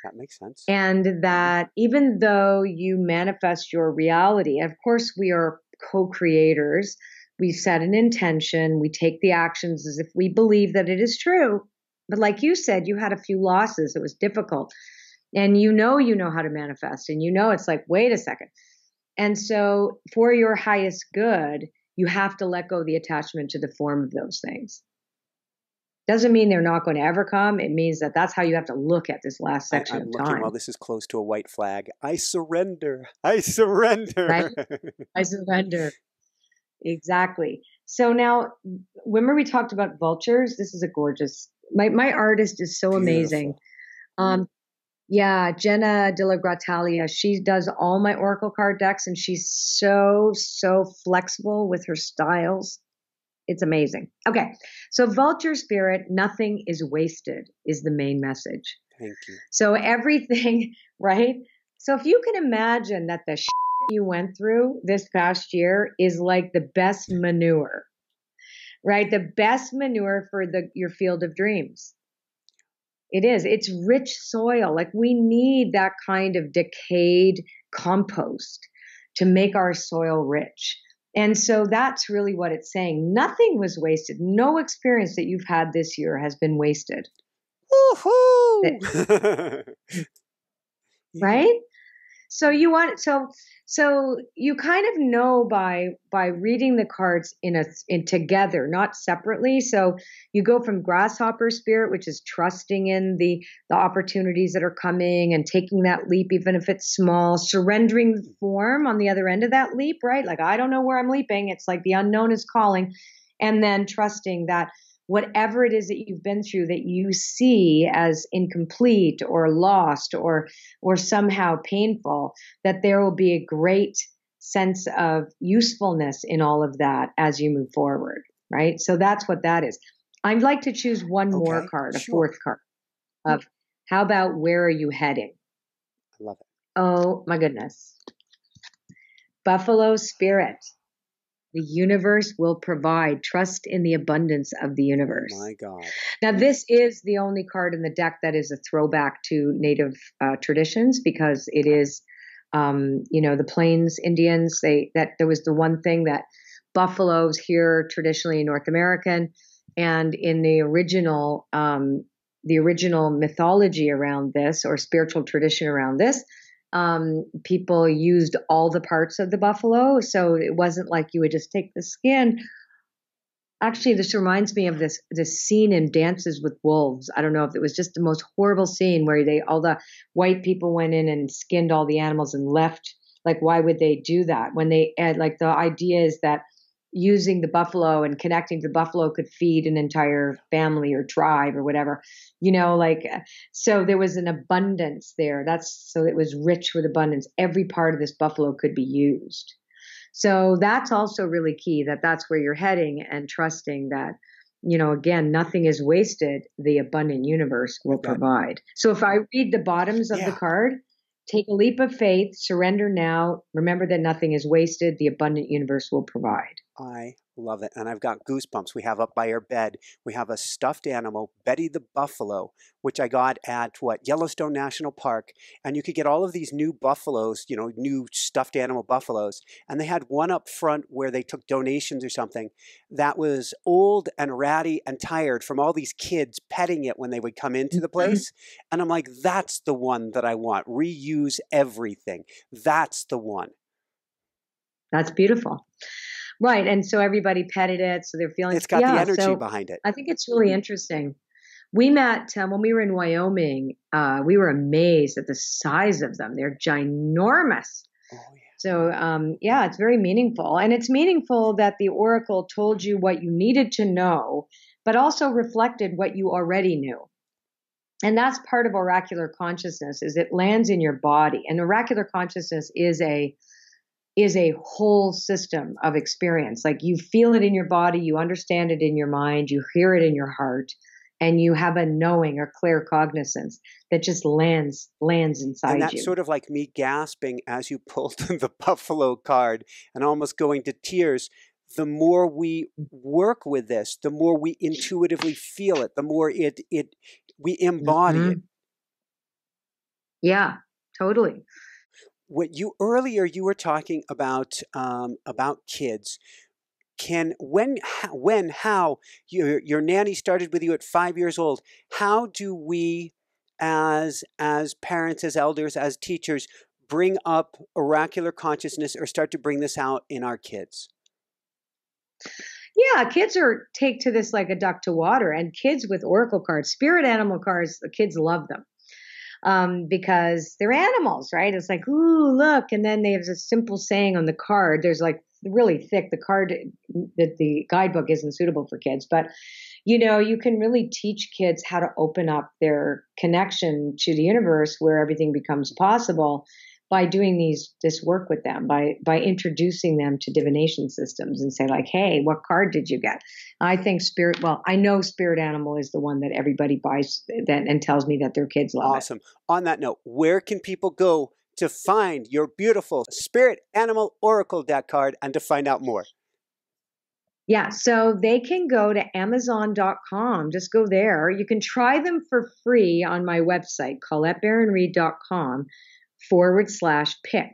That makes sense. And that even though you manifest your reality, of course, we are co-creators. We set an intention. We take the actions as if we believe that it is true. But like you said, you had a few losses. It was difficult. And you know how to manifest. And it's like, wait a second. And so for your highest good, you have to let go of the attachment to the form of those things. Doesn't mean they're not going to ever come. It means that that's how you have to look at this last section of time. Well, this is close to a white flag. I surrender. I surrender. Right? I surrender. Exactly. So now, remember we talked about Vultures? This is a gorgeous, my artist is so amazing. Jenna De La Gratalia, she does all my Oracle card decks, and she's so flexible with her styles. It's amazing. Okay. So Vulture spirit, nothing is wasted is the main message. Thank you. So everything, right? So if you can imagine that the you went through this past year is like the best manure, right? The best manure for your field of dreams. It is. It's rich soil. Like we need that kind of decayed compost to make our soil rich. And so that's really what it's saying. Nothing was wasted. No experience that you've had this year has been wasted. Woohoo! Right? So you kind of know by reading the cards in together, not separately. So you go from grasshopper spirit, which is trusting in the opportunities that are coming and taking that leap, even if it's small, surrendering the form on the other end of that leap, right? Like, I don't know where I'm leaping. It's like the unknown is calling. And then trusting that whatever it is that you've been through that you see as incomplete or lost or somehow painful, that there will be a great sense of usefulness in all of that as you move forward, right? So that's what that is. I'd like to choose one more card, a fourth card, of how about where are you heading? I love it. Oh my goodness. Buffalo spirit. The universe will provide. Trust in the abundance of the universe. My God. Now, this is the only card in the deck that is a throwback to Native traditions, because it is, the Plains Indians. There was the one thing that buffaloes here traditionally in North American, and in the original mythology around this, or spiritual tradition around this, people used all the parts of the buffalo. So it wasn't like you would just take the skin. Actually, this reminds me of this scene in Dances with Wolves. I don't know if it was just the most horrible scene where all the white people went in and skinned all the animals and left. Like, why would they do that? When the idea is that using the buffalo and connecting to the buffalo could feed an entire family or tribe or whatever, so there was an abundance there. So it was rich with abundance. Every part of this buffalo could be used. So that's also really key, that's where you're heading, and trusting that, again, nothing is wasted. The abundant universe will provide. So if I read the bottoms of the card, take a leap of faith, surrender now, remember that nothing is wasted. The abundant universe will provide. I love it. And I've got goosebumps. We have up by our bed, we have a stuffed animal, Betty the Buffalo, which I got at Yellowstone National Park. And you could get all of these new buffaloes, new stuffed animal buffaloes. And they had one up front where they took donations or something that was old and ratty and tired from all these kids petting it when they would come into the place. And I'm like, that's the one that I want. Reuse everything. That's the one. That's beautiful. Right. And so everybody petted it. So they're feeling it's got the energy behind it. I think it's really interesting. We met when we were in Wyoming. We were amazed at the size of them. They're ginormous. Oh, yeah. So, it's very meaningful. And it's meaningful that the Oracle told you what you needed to know, but also reflected what you already knew. And that's part of oracular consciousness, is it lands in your body. And oracular consciousness is a whole system of experience. Like you feel it in your body, you understand it in your mind, you hear it in your heart, and you have a knowing or clear cognizance that just lands inside you. And that's sort of like me gasping as you pulled the buffalo card and almost going to tears. The more we work with this, the more we intuitively feel it, the more we embody it. Yeah, totally. What you earlier you were talking about kids. How your nanny started with you at 5 years old. How do we, as parents, as elders, as teachers, bring up oracular consciousness or start to bring this out in our kids? Yeah, kids take to this like a duck to water, and kids with oracle cards, spirit animal cards, the kids love them. Because they're animals, right? It's like, ooh, look. And then they have a simple saying on the card. There's like really thick. The card, the guidebook isn't suitable for kids, but you can really teach kids how to open up their connection to the universe where everything becomes possible by doing this work with them, by introducing them to divination systems and say like, hey, what card did you get? I think I know spirit animal is the one that everybody buys and tells me that their kids love. Awesome. On that note, where can people go to find your beautiful spirit animal oracle deck card and to find out more? Yeah, so they can go to Amazon.com. Just go there. You can try them for free on my website, ColetteBaron-Reid.com/pick.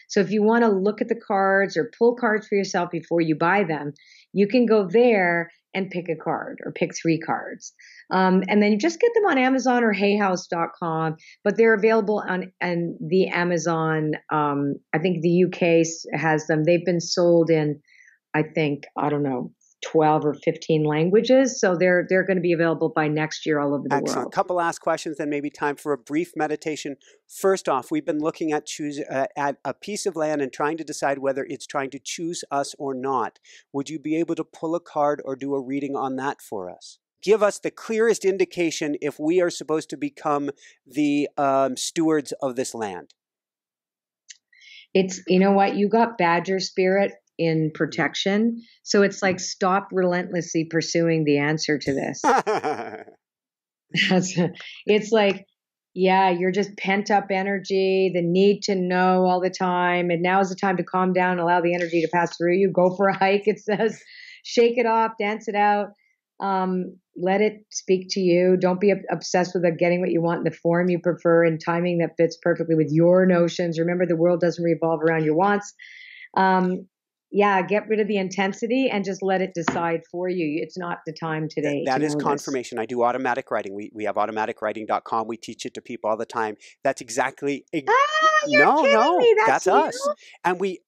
So if you want to look at the cards or pull cards for yourself before you buy them, you can go there and pick a card or pick 3 cards. And then you just get them on Amazon or hayhouse.com, but they're available on the Amazon. I think the UK has them. They've been sold in, I think, 12 or 15 languages. So they're going to be available by next year all over the Excellent. world. Couple last questions, then maybe time for a brief meditation. First off, we've been looking at at a piece of land and trying to decide whether it's trying to choose us or not. Would you be able to pull a card or do a reading on that for us? Give us the clearest indication if we are supposed to become the stewards of this land. It's, you know what, you got badger spirit in protection. So it's like, stop relentlessly pursuing the answer to this. It's like, yeah, you're just pent up energy, the need to know all the time. And now is the time to calm down, allow the energy to pass through you. Go for a hike. It says, shake it off, dance it out. Let it speak to you. Don't be obsessed with getting what you want in the form you prefer and timing that fits perfectly with your notions. Remember, the world doesn't revolve around your wants. Get rid of the intensity and just let it decide for you. It's not the time today. That is confirmation. I do automatic writing. We have automaticwriting.com. We teach it to people all the time. That's exactly. You're kidding me. That's us. And we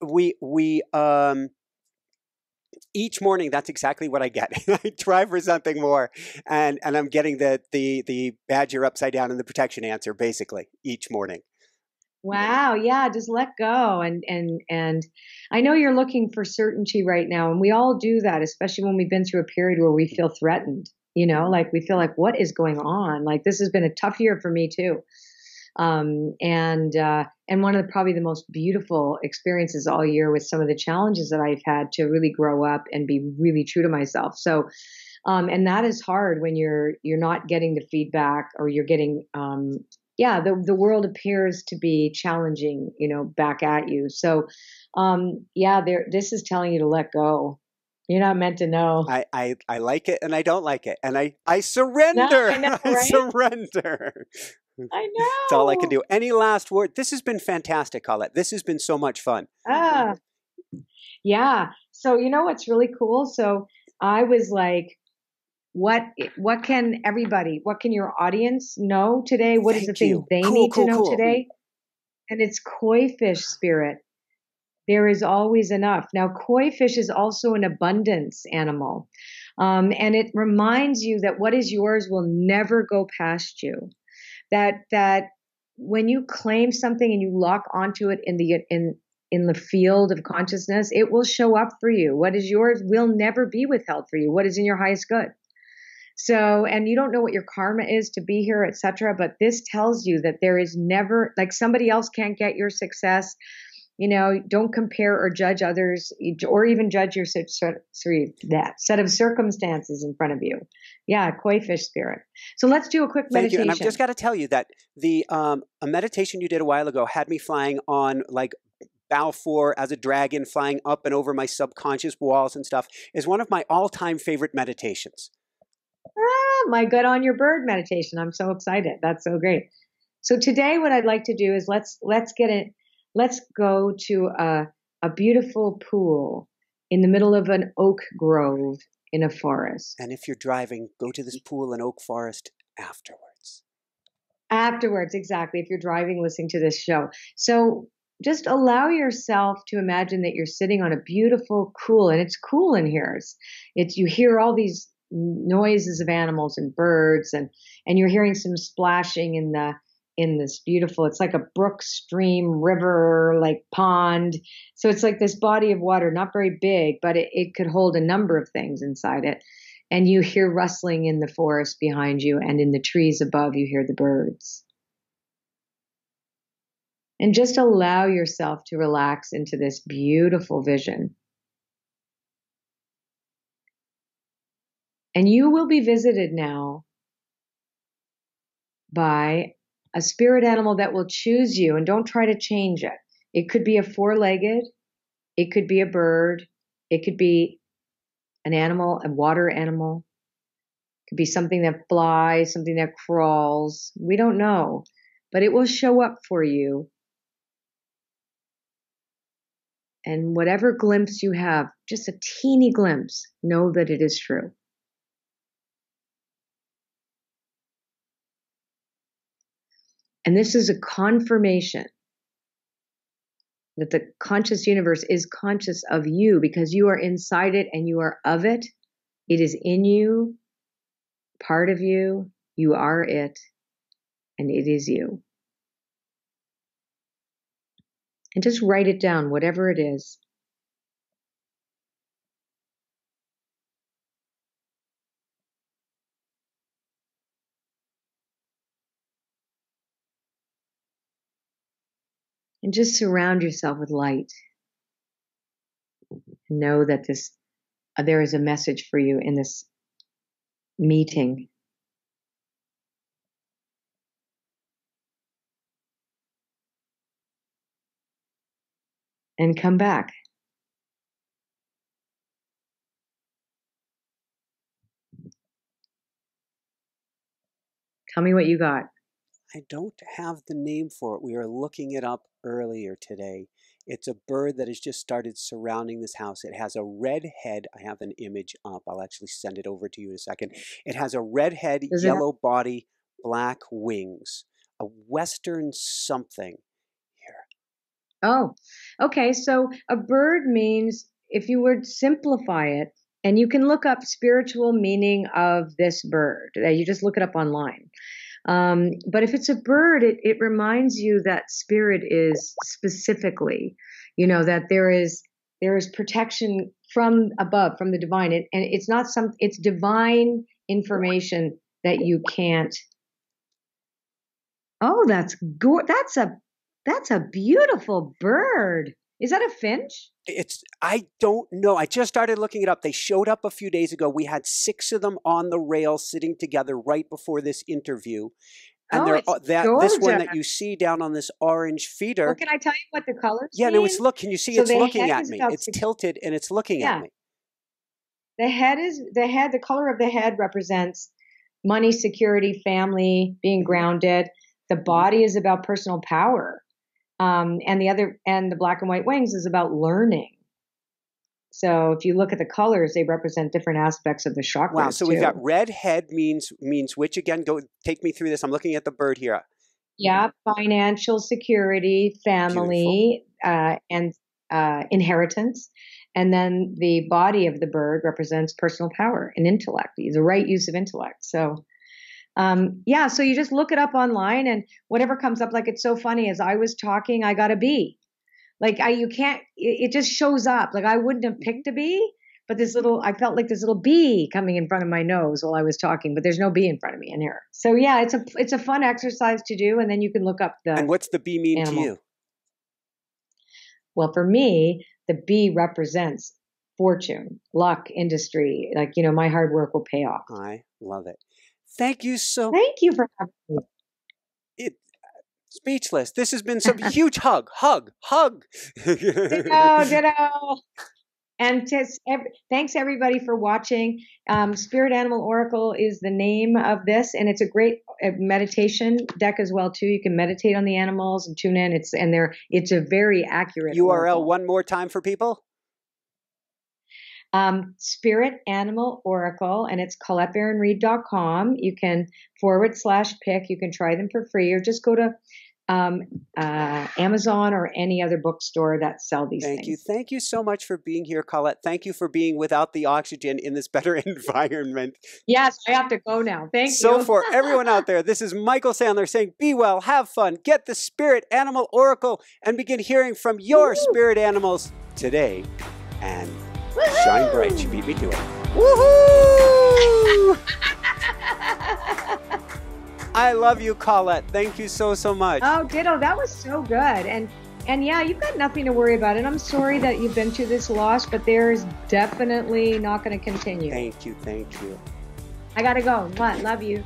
each morning, that's exactly what I get. I try for something more, and I'm getting the badger upside down and the protection answer basically each morning. Wow. Yeah. Just let go. And I know you're looking for certainty right now. And we all do that, especially when we've been through a period where we feel threatened, like we feel like, what is going on? Like, this has been a tough year for me too. And one of probably the most beautiful experiences all year with some of the challenges that I've had to really grow up and be really true to myself. So, and that is hard when you're not getting the feedback, or you're getting, the world appears to be challenging, back at you. So, this is telling you to let go. You're not meant to know. I like it and I don't like it. And I surrender. No, I know, right? I surrender. I know. That's all I can do. Any last word? This has been fantastic, Colette. This has been so much fun. Yeah. So, what's really cool? So I was like, what can your audience know today? What is the thing they need to know today? And it's koi fish spirit. There is always enough. Now, koi fish is also an abundance animal. And it reminds you that what is yours will never go past you. That when you claim something and you lock onto it in the field of consciousness, it will show up for you. What is yours will never be withheld for you. What is in your highest good? So, and you don't know what your karma is to be here, etc. But this tells you that there is never, like, somebody else can't get your success. Don't compare or judge others, or even judge your that set of circumstances in front of you. Yeah, koi fish spirit. So let's do a quick Thank meditation. you. And I've just got to tell you that the a meditation you did a while ago had me flying on like Balfour as a dragon, flying up and over my subconscious walls and stuff, is one of my all-time favorite meditations. My gut on your bird meditation. I'm so excited. That's so great. So today what I'd like to do is let's go to a beautiful pool in the middle of an oak grove in a forest. And if you're driving, go to this pool in oak forest afterwards. Afterwards, exactly. If you're driving, listening to this show. So just allow yourself to imagine that you're sitting on a beautiful, cool, and it's cool in here. You hear all these noises of animals and birds, and you're hearing some splashing in this beautiful, it's like a brook, stream, river, like pond. So it's like this body of water, not very big, but it could hold a number of things inside it. And you hear rustling in the forest behind you, and in the trees above, you hear the birds. And just allow yourself to relax into this beautiful vision. And you will be visited now by a spirit animal that will choose you, and don't try to change it. It could be a four-legged, it could be a bird, it could be an animal, a water animal, it could be something that flies, something that crawls. We don't know, but it will show up for you. And whatever glimpse you have, just a teeny glimpse, know that it is true. And this is a confirmation that the conscious universe is conscious of you, because you are inside it and you are of it. It is in you, part of you. You are it, and it is you. And just write it down, whatever it is. And just surround yourself with light. Know that there is a message for you in this meeting. And come back. Tell me what you got. I don't have the name for it. We were looking it up earlier today. It's a bird that has just started surrounding this house. It has a red head. I have an image up. I'll actually send it over to you in a second. It has a red head, yellow body, black wings, a western something here. Oh, okay. So a bird means, if you were to simplify it, and you can look up spiritual meaning of this bird. You just look it up online. But if it's a bird, it reminds you that spirit is specifically, that there is protection from above, from the divine. And it's not it's divine information that you can't. Oh, that's a beautiful bird. Is that a finch? I don't know. I just started looking it up. They showed up a few days ago. We had 6 of them on the rail sitting together right before this interview. And this one that you see down on this orange feeder. Well, can I tell you what the colors mean? No, can you see it's looking at me? It's tilted and it's looking at me. The color of the head represents money, security, family, being grounded. The body is about personal power. And the black and white wings is about learning. So if you look at the colors, they represent different aspects of the chakras. Wow. So we've got red head means which again? Go take me through this. I'm looking at the bird here. Yeah, financial security, family, and inheritance. And then the body of the bird represents personal power and intellect, the right use of intellect. So so you just look it up online, and whatever comes up. Like, it's so funny, as I was talking, I got a B. Like, it just shows up. Like, I wouldn't have picked a bee, but I felt like this little bee coming in front of my nose while I was talking, but there's no bee in front of me in here. So yeah, it's a fun exercise to do, and then you can look up the. And what's the bee mean animal. to you? Well, for me, the bee represents fortune, luck, industry. Like, my hard work will pay off. I love it. Thank you so. Thank you for having me. Speechless. This has been some huge hug. Ditto. And thanks everybody for watching. Spirit Animal Oracle is the name of this, and it's a great meditation deck as well too. You can meditate on the animals and tune in. It's a very accurate URL oracle. One more time for people. Spirit Animal Oracle, and it's ColetteBaron-Reid.com. You can /pick. You can try them for free, or just go to Amazon or any other bookstore that sell these things. Thank you so much for being here, Colette. Thank you for being without the oxygen in this better environment. Yes, I have to go now. Thank you. So for everyone out there, this is Michael Sandler saying, be well, have fun, get the Spirit Animal Oracle, and begin hearing from your spirit animals today. And shine bright. She beat me to it. Woohoo! I love you, Colette. Thank you so much. Oh, ditto. That was so good. And yeah, you've got nothing to worry about. And I'm sorry that you've been through this loss, but there's definitely not going to continue. Thank you. I got to go. Love you.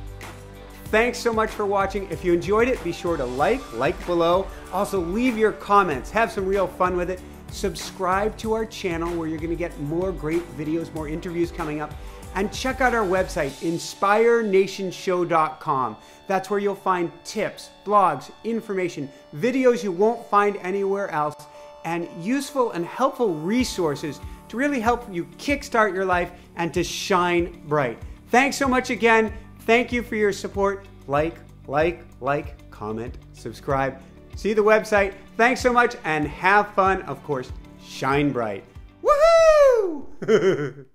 Thanks so much for watching. If you enjoyed it, be sure to like below. Also, leave your comments. Have some real fun with it. Subscribe to our channel where you're going to get more great videos, more interviews coming up. And check out our website, inspiranationshow.com. That's where you'll find tips, blogs, information, videos you won't find anywhere else, and useful and helpful resources to really help you kickstart your life and to shine bright. Thanks so much again. Thank you for your support. Like, comment, subscribe. See the website. Thanks so much and have fun. Of course, shine bright. Woohoo!